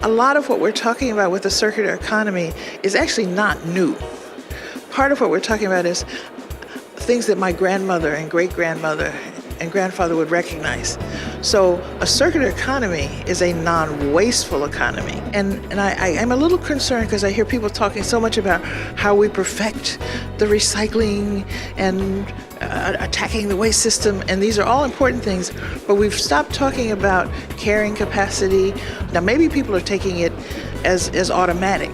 A lot of what we're talking about with the circular economy is actually not new. Part of what we're talking about is things that my grandmother and great-grandmother and grandfather would recognize. So a circular economy is a non-wasteful economy. And I'm a little concerned because I hear people talking so much about how we perfect the recycling and attacking the waste system, and these are all important things, but we've stopped talking about carrying capacity. Now maybe people are taking it as automatic,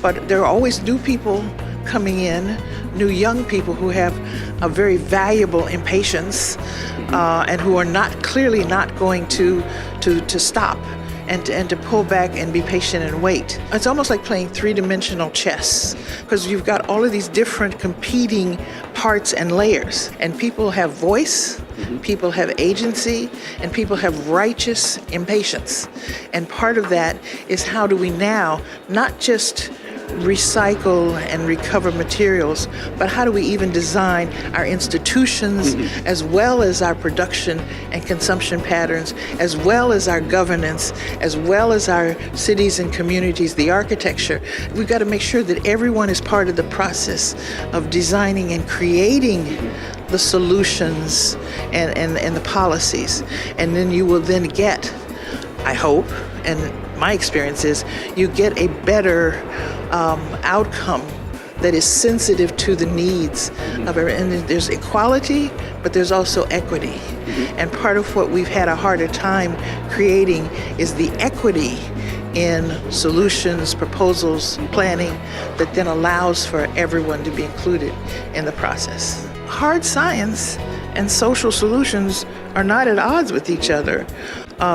but there are always new people coming in, new young people who have a very valuable impatience and who are clearly not going to stop and to pull back and be patient and wait. It's almost like playing three-dimensional chess because you've got all of these different competing parts and layers, and people have voice, people have agency, and people have righteous impatience. And part of that is how do we now not just recycle and recover materials, but how do we even design our institutions as well as our production and consumption patterns, as well as our governance, as well as our cities and communities, the architecture. We've got to make sure that everyone is part of the process of designing and creating the solutions and the policies. And then you will then get, I hope, and my experience is, you get a better outcome that is sensitive to the needs of everyone. And there's equality, but there's also equity. And part of what we've had a harder time creating is the equity in solutions, proposals, planning that then allows for everyone to be included in the process. Hard science and social solutions are not at odds with each other.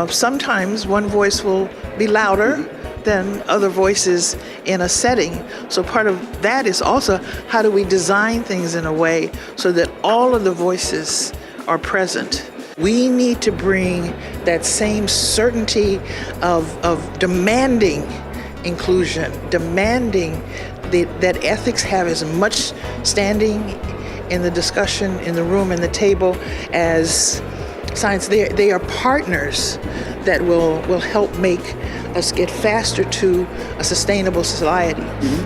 Sometimes one voice will be louder than other voices in a setting. So part of that is also how do we design things in a way so that all of the voices are present. We need to bring that same certainty of demanding inclusion, demanding that ethics have as much standing in the discussion, in the room, and the table as science. They are partners that will help make us get faster to a sustainable society.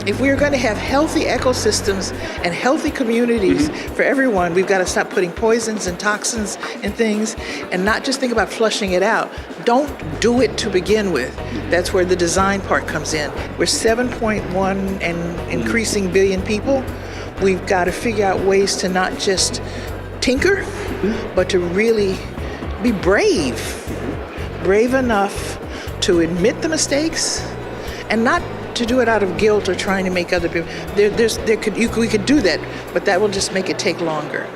If we're going to have healthy ecosystems and healthy communities for everyone, we've got to stop putting poisons and toxins and things and not just think about flushing it out. Don't do it to begin with. That's where the design part comes in. We're 7.1 and increasing billion people. We've got to figure out ways to not just tinker, but to really be brave enough to admit the mistakes and not to do it out of guilt or trying to make other people. We could do that, but that will just make it take longer.